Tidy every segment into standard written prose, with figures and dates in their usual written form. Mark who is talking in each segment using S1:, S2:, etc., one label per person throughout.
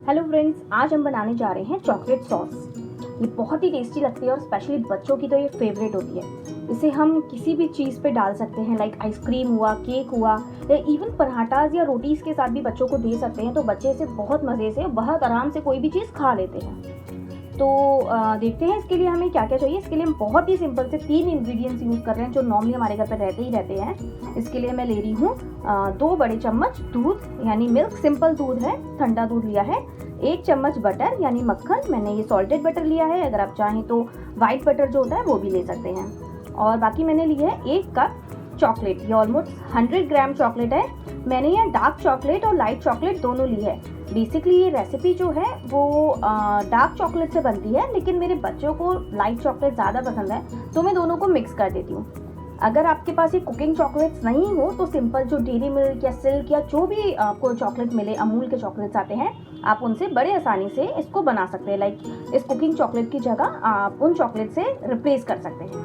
S1: Hello friends, आज हम बनाने जा रहे हैं चॉकलेट सॉस। ये बहुत ही टेस्टी लगती है और स्पेशली बच्चों की तो ये फेवरेट होती है। इसे हम किसी भी चीज़ पे डाल सकते हैं, लाइक आइसक्रीम हुआ, केक हुआ, या इवन पराठाज या रोटीज़ के साथ भी बच्चों को दे सकते हैं। तो बच्चे इसे बहुत मज़े से, बहुत आराम से कोई भी चीज़ खा लेते हैं। तो देखते हैं इसके लिए हमें क्या क्या चाहिए। इसके लिए हम बहुत ही सिंपल से 3 इंग्रेडिएंट्स यूज़ कर रहे हैं जो नॉर्मली हमारे घर पर रहते ही रहते हैं। इसके लिए मैं ले रही हूँ 2 बड़े चम्मच दूध यानी मिल्क, सिंपल दूध है, ठंडा दूध लिया है। 1 चम्मच बटर यानी मक्खन, मैंने ये सॉल्टेड बटर लिया है। अगर आप चाहें तो वाइट बटर जो होता है वो भी ले सकते हैं। और बाकी मैंने लिया है 1 कप चॉकलेट, ये ऑलमोस्ट 100 ग्राम चॉकलेट है। मैंने ये डार्क चॉकलेट और लाइट चॉकलेट दोनों ली है। बेसिकली ये रेसिपी जो है वो डार्क चॉकलेट से बनती है, लेकिन मेरे बच्चों को लाइट चॉकलेट ज़्यादा पसंद है तो मैं दोनों को मिक्स कर देती हूँ। अगर आपके पास ये कुकिंग चॉकलेट्स नहीं हो तो सिंपल जो डेयरी मिल्क या सिल्क या जो भी आपको चॉकलेट मिले, अमूल के चॉकलेट्स आते हैं, आप उनसे बड़े आसानी से इसको बना सकते हैं। लाइक इस कुकिंग चॉकलेट की जगह आप उन चॉकलेट से रिप्लेस कर सकते हैं।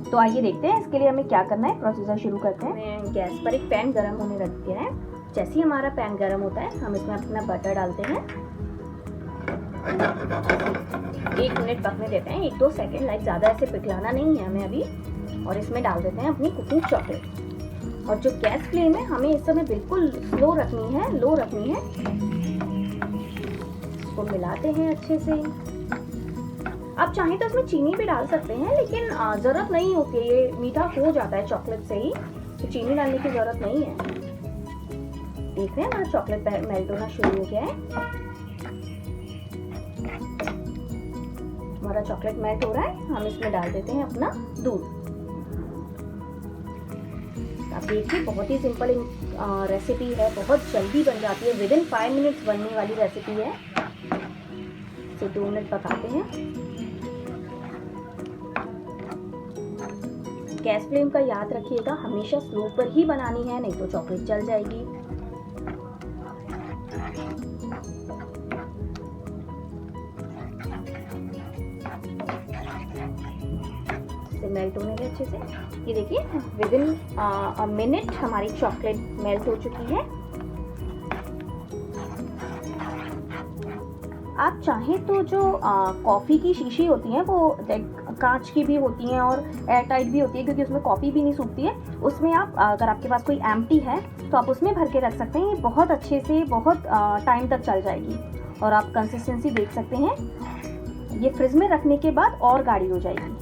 S1: तो आइए देखते हैं इसके लिए हमें क्या करना है। प्रोसीजर शुरू करते हैं। मैं गैस पर एक पैन गर्म होने रख दिया है। जैसे ही हमारा पैन गर्म होता है हम इसमें अपना बटर डालते हैं। 1 मिनट पकने देते हैं, 1-2 सेकेंड, लाइक ज़्यादा ऐसे पिघलाना नहीं है हमें अभी। और इसमें डाल देते हैं अपनी कुकिंग चॉकलेट। और जो गैस फ्लेम है हमें इस समय बिल्कुल लो रखनी है। इसको मिलाते हैं अच्छे से। आप चाहें तो इसमें चीनी भी डाल सकते हैं, लेकिन ज़रूरत नहीं होती है, ये मीठा हो जाता है चॉकलेट से ही, तो चीनी डालने की ज़रूरत नहीं है। देख रहे हैं हमारा चॉकलेट मेल्ट होना शुरू हो गया है। हमारा चॉकलेट मेल्ट हो रहा है। हम इसमें डाल देते हैं अपना दूध। आप देखिए बहुत ही सिंपल रेसिपी है, बहुत जल्दी बन जाती है, विदिन 5 मिनट्स बनने वाली रेसिपी है। इसे 2 मिनट पकाते हैं। गैस फ्लेम का याद रखिएगा, हमेशा स्लो पर ही बनानी है, नहीं तो चॉकलेट जल जाएगी। मेल्ट होने में अच्छे से, ये देखिए विदिन अ मिनट हमारी चॉकलेट मेल्ट हो चुकी है। आप चाहें तो जो कॉफ़ी की शीशी होती हैं वो कांच की भी होती हैं और एयर टाइट भी होती है, क्योंकि उसमें कॉफ़ी भी नहीं सूखती है। उसमें आप, अगर आपके पास कोई एम्प्टी है तो आप उसमें भर के रख सकते हैं। ये बहुत अच्छे से बहुत टाइम तक चल जाएगी। और आप कंसिस्टेंसी देख सकते हैं, ये फ्रिज में रखने के बाद और गाढ़ी हो जाएगी।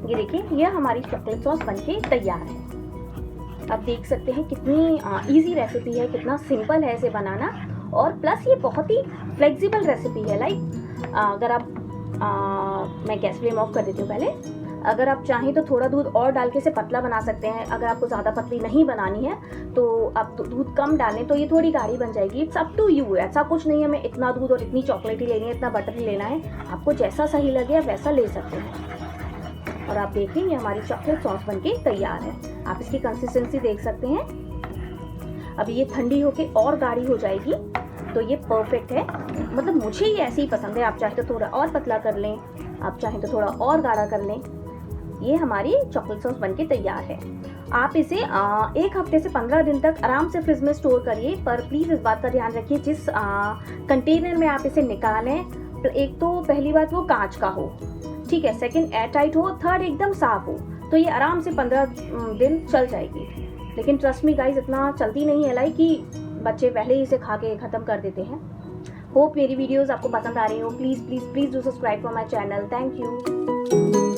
S1: ये देखिए, ये हमारी चॉकलेट सॉस बनके तैयार है। आप देख सकते हैं कितनी इजी रेसिपी है, कितना सिंपल है इसे बनाना। और प्लस ये बहुत ही फ्लेक्सिबल रेसिपी है। लाइक अगर आप मैं गैस फ्लेम ऑफ कर देती हूँ पहले। अगर आप चाहें तो थोड़ा दूध और डाल के इसे पतला बना सकते हैं। अगर आपको ज़्यादा पतली नहीं बनानी है तो आप दूध कम डालें, तो ये थोड़ी गाढ़ी बन जाएगी। It's up to you. ऐसा कुछ नहीं है हमें इतना दूध और इतनी चॉकलेट ही लेनी है, इतना बटर ही लेना है। आपको जैसा सही लगे आप वैसा ले सकते हैं। और आप देखिए ये हमारी चॉकलेट सॉस बनके तैयार है। आप इसकी कंसिस्टेंसी देख सकते हैं। अभी ये ठंडी होके और गाढ़ी हो जाएगी, तो ये परफेक्ट है। मतलब मुझे ये ऐसे ही पसंद है। आप चाहे तो थोड़ा और पतला कर लें, आप चाहें तो थोड़ा और गाढ़ा कर लें। ये हमारी चॉकलेट सॉस बनके तैयार है। आप इसे 1 हफ्ते से 15 दिन तक आराम से फ्रिज में स्टोर करिए। पर प्लीज़ इस बात का ध्यान रखिए, जिस कंटेनर में आप इसे निकालें, एक तो पहली बात वो कांच का हो, ठीक है, सेकंड एयर टाइट हो, थर्ड एकदम साफ हो, तो ये आराम से 15 दिन चल जाएगी। लेकिन ट्रस्ट मी गाइज, इतना चलती नहीं है लाइक कि बच्चे पहले ही इसे खा के ख़त्म कर देते हैं। होप मेरी वीडियोस आपको पसंद आ रही हो। Please please please do subscribe for my channel. Thank you.